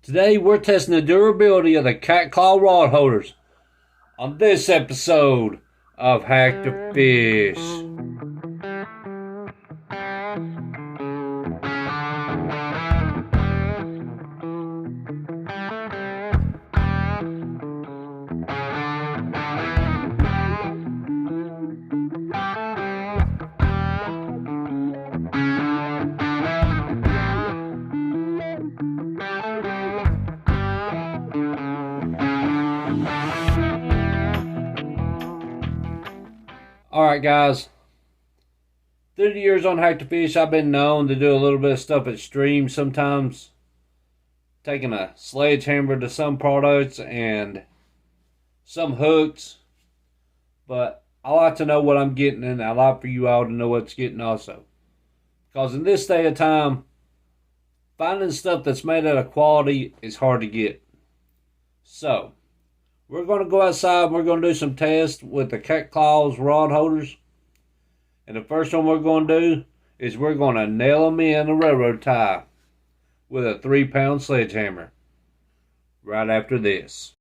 Today we're testing the durability of the cat claw rod holders on this episode of Hack to Fish. Alright guys, through the years on Hack to Fish, I've been known to do a little bit of stuff at stream, sometimes taking a sledgehammer to some products and some hooks, but I like to know what I'm getting, and I like for you all to know what's getting also. Because in this day of time, finding stuff that's made out of quality is hard to get. So, we're going to go outside and we're going to do some tests with the cat clawZ rod holders. And the first one we're going to do is we're going to nail them in a railroad tie with a 3-pound sledgehammer. Right after this.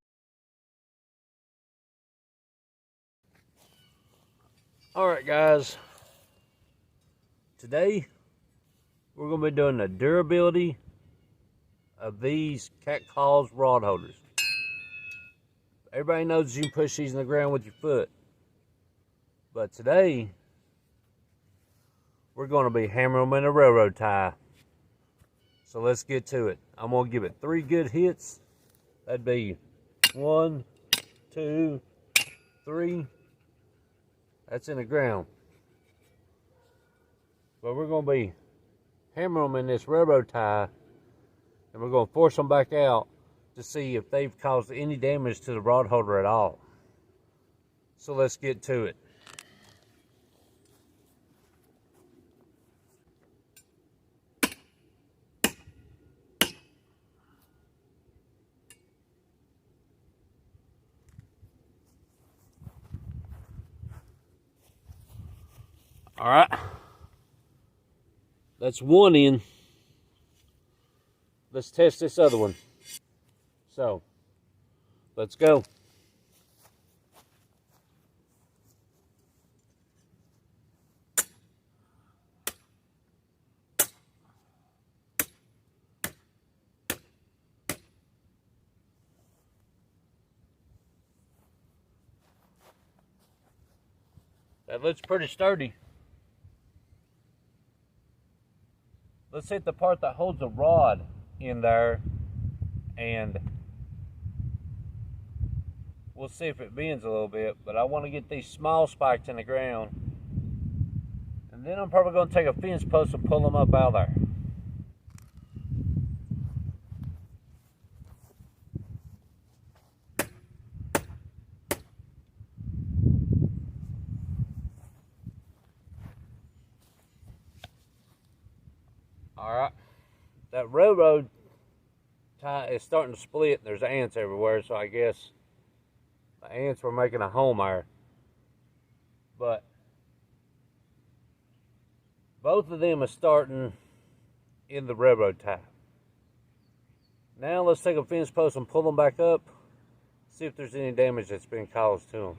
Alright guys. Today we're going to be doing the durability of these cat clawZ rod holders. Everybody knows you can push these in the ground with your foot. But today, we're going to be hammering them in a railroad tie. So let's get to it. I'm going to give it 3 good hits. That'd be 1, 2, 3. That's in the ground. But we're going to be hammering them in this railroad tie. And we're going to force them back out to see if they've caused any damage to the rod holder at all. So let's get to it. All right, that's one in. Let's test this other one. So, let's go. That looks pretty sturdy. Let's hit the part that holds the rod in there, and we'll see if it bends a little bit. But I want to get these small spikes in the ground, and then I'm probably going to take a fence post and pull them up out of there. Alright, that railroad tie is starting to split. There's ants everywhere, so I guess the ants were making a home there. But both of them are starting in the railroad tie. Now let's take a fence post and pull them back up, see if there's any damage that's been caused to them.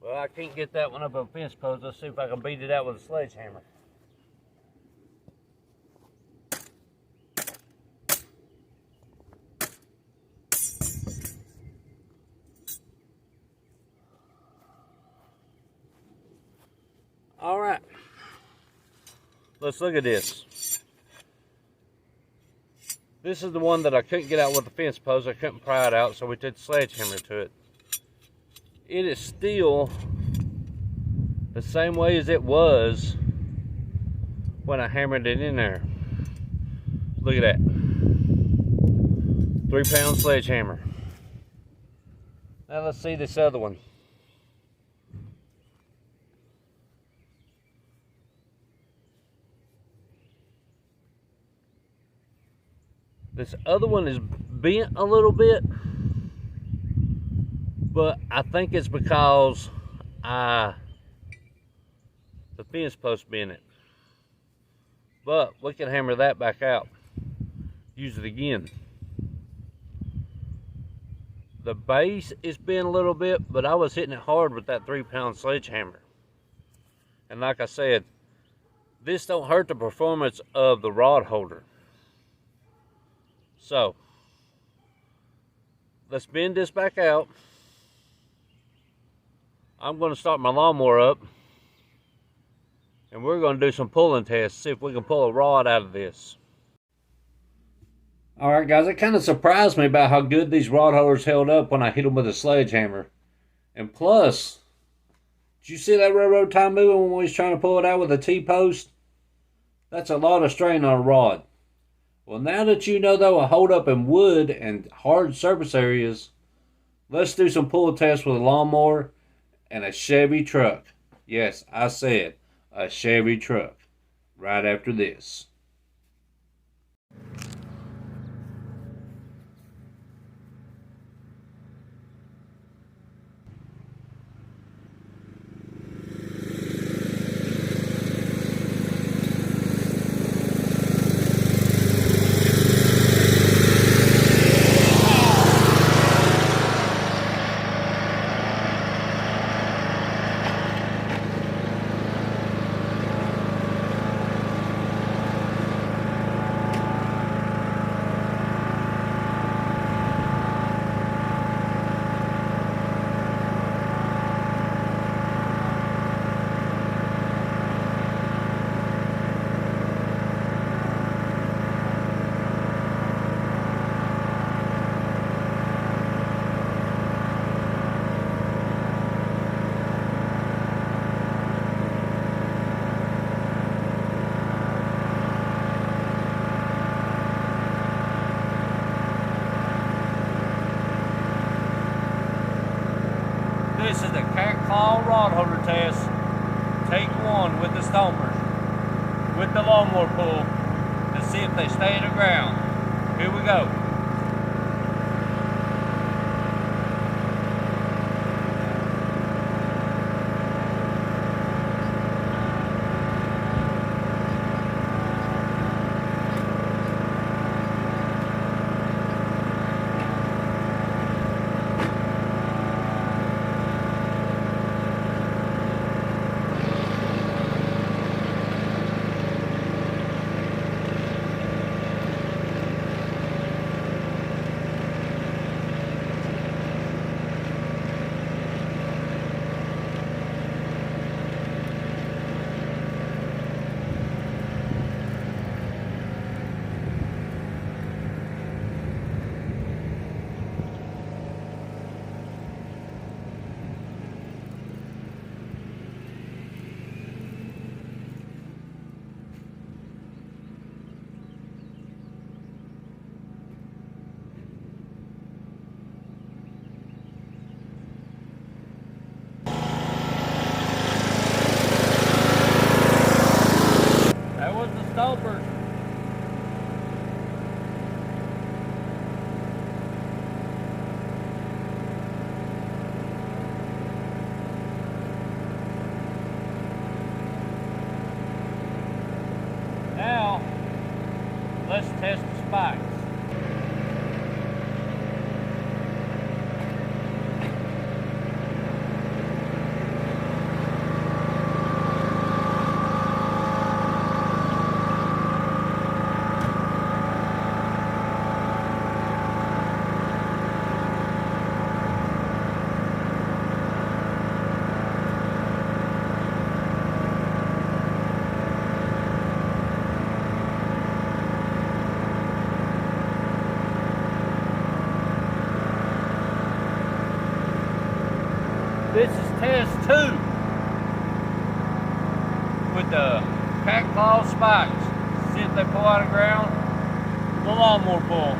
Well, I can't get that one up on a fence post. Let's see if I can beat it out with a sledgehammer. All right, let's look at this. This is the one that I couldn't get out with the fence post. I couldn't pry it out, so we did sledgehammer to it. It is still the same way as it was when I hammered it in there. Look at that. 3-pound sledgehammer. Now let's see this other one. This other one is bent a little bit, but I think it's because the fence post bent it. But we can hammer that back out. Use it again. The base is bent a little bit, but I was hitting it hard with that 3-pound sledgehammer. And like I said, this don't hurt the performance of the rod holder. So, let's bend this back out. I'm going to start my lawnmower up. And we're going to do some pulling tests, see if we can pull a rod out of this. Alright guys, it kind of surprised me about how good these rod holders held up when I hit them with a sledgehammer. And plus, did you see that railroad tie moving when we was trying to pull it out with a T-post? That's a lot of strain on a rod. Well, now that you know they'll hold up in wood and hard surface areas, let's do some pull tests with a lawnmower and a Chevy truck. Yes, I said a Chevy truck. Right after this. This is the cat claw rod holder test. Take one with the stompers, with the lawnmower pull, to see if they stay to the ground. Here we go. Stompers. Now, let's test the spikes. claw spikes. See if they pull out of the ground. The lawnmower pull.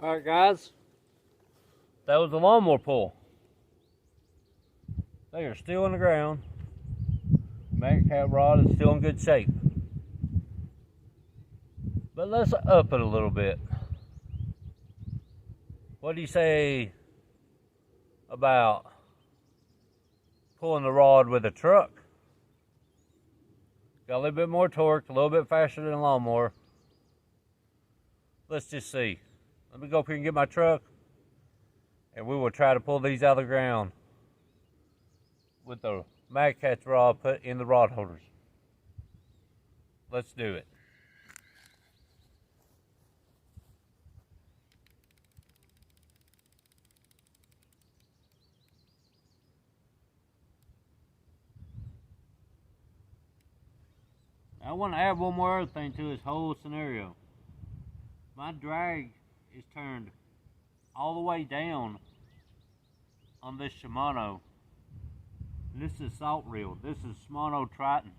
Alright guys, that was the lawnmower pull. They are still in the ground. Magnet cap rod is still in good shape. But let's up it a little bit. What do you say about pulling the rod with a truck? Got a little bit more torque, a little bit faster than a lawnmower. Let's just see. Let me go up here and get my truck, and we will try to pull these out of the ground with the magnet cap rod put in the rod holders. Let's do it. I want to add one more other thing to this whole scenario. My drag is turned all the way down on this Shimano. And this is salt reel. This is Shimano Triton.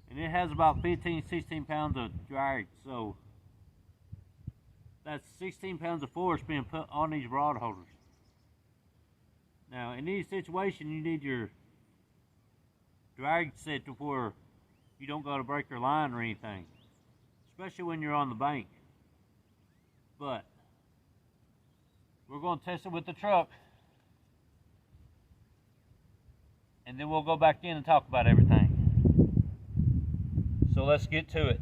And it has about 15-16 pounds of drag. So that's 16 pounds of force being put on these rod holders. Now in these situations you need your drag set to where you don't go to break your line or anything. Especially when you're on the bank. But we're going to test it with the truck, and then we'll go back in and talk about everything. So let's get to it.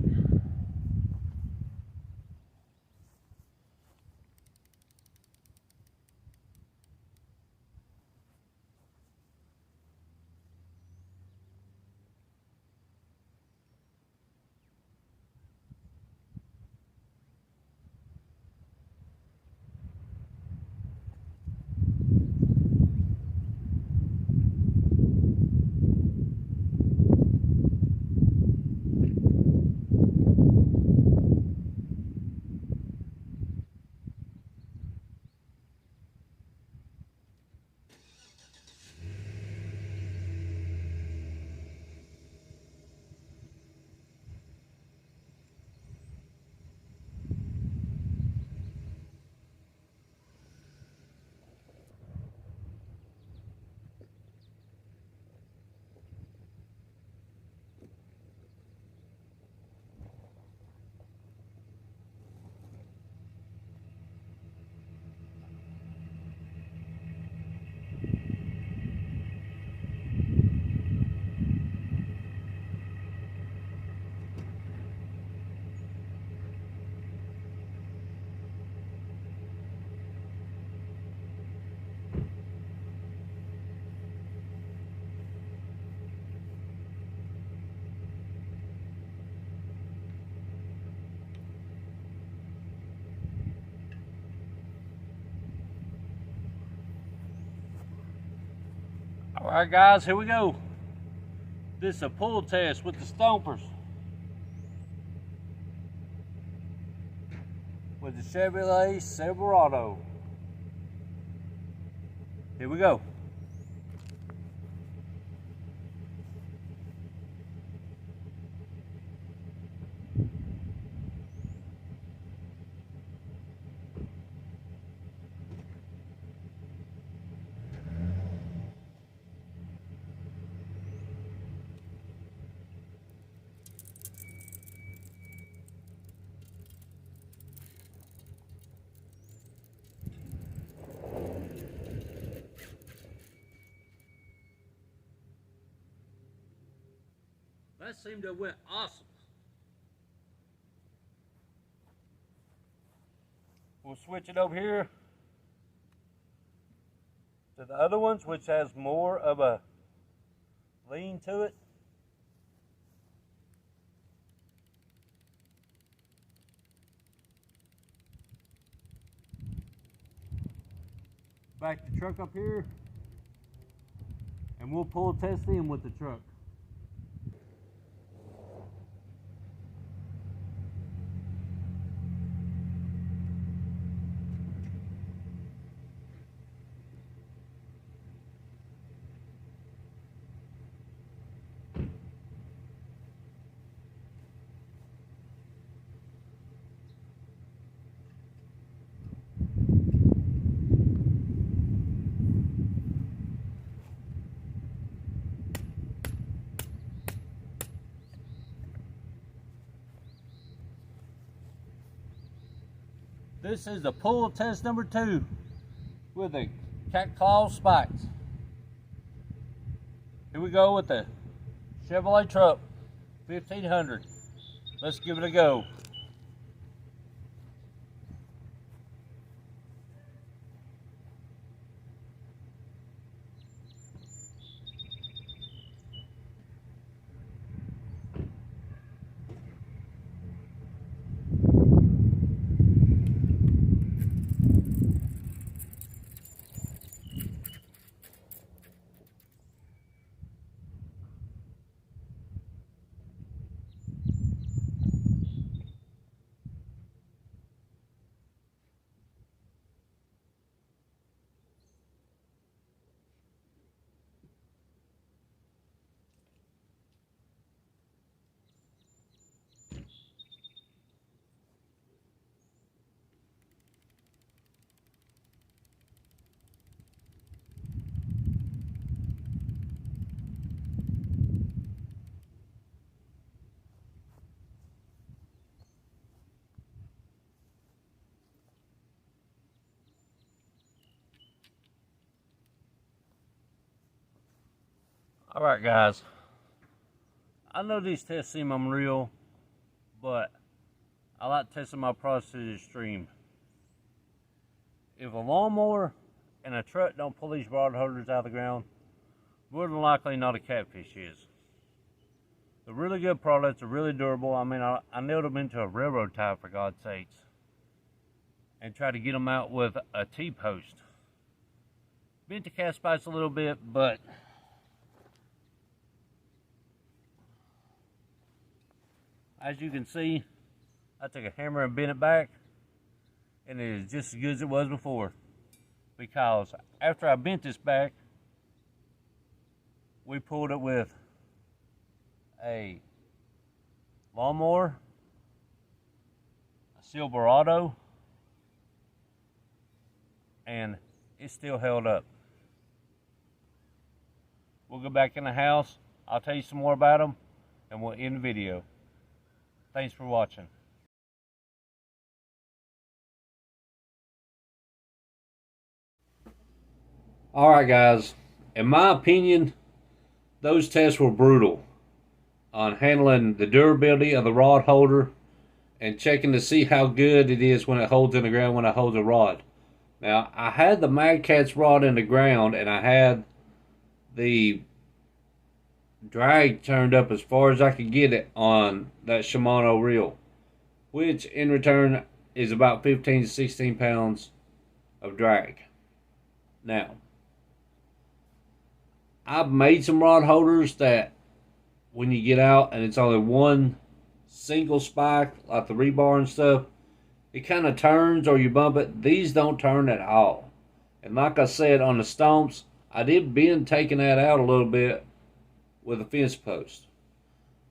Alright guys, here we go. This is a pull test with the Stompers. With the Chevrolet Silverado. Here we go. That seemed to have went awesome. We'll switch it over here to the other ones, which has more of a lean to it. Back the truck up here, and we'll pull test them with the truck. This is the pull test number 2 with the clawZ spikes. Here we go with the Chevrolet truck 1500. Let's give it a go. Alright guys, I know these tests seem unreal, but I like testing my products to the extreme. If a lawnmower and a truck don't pull these rod holders out of the ground, more than likely not a catfish is. They're really good products, they're really durable. I mean, I nailed them into a railroad tie for God's sakes, and tried to get them out with a T-post. Bent the cast spikes a little bit, but as you can see, I took a hammer and bent it back, and it is just as good as it was before. Because after I bent this back, we pulled it with a lawnmower, a Silverado, and it still held up. We'll go back in the house, I'll tell you some more about them, and we'll end the video. Thanks for watching. Alright guys, in my opinion, those tests were brutal on handling the durability of the rod holder and checking to see how good it is when it holds in the ground when it holds a rod. Now, I had the Mad Catz rod in the ground and I had the drag turned up as far as I could get it on that Shimano reel, which in return is about 15 to 16 pounds of drag. Now, I've made some rod holders that when you get out and it's only one single spike, like the rebar and stuff, it kind of turns or you bump it. These don't turn at all. And like I said, on the stumps, I did bend taking that out a little bit with a fence post.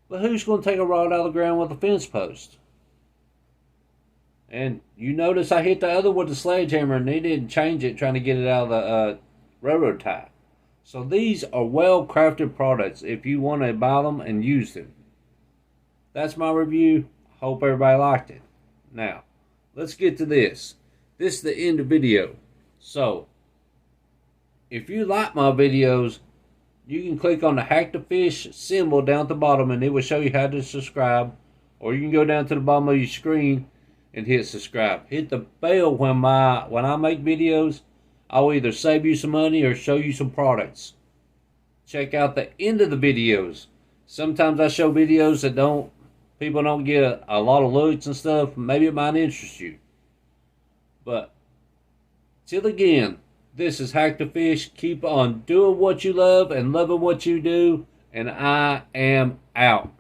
But who's going to take a rod out of the ground with a fence post? And you notice I hit the other with the sledgehammer and they didn't change it trying to get it out of the railroad tie. So these are well crafted products if you want to buy them and use them. That's my review. Hope everybody liked it. Now, let's get to this. This is the end of the video. So, if you like my videos, you can click on the Hack to Fish symbol down at the bottom and it will show you how to subscribe. Or you can go down to the bottom of your screen and hit subscribe. Hit the bell when I make videos. I'll either save you some money or show you some products. Check out the end of the videos. Sometimes I show videos that people don't get a lot of looks and stuff. Maybe it might interest you. But till again, this is Hack to Fish. Keep on doing what you love and loving what you do. And I am out.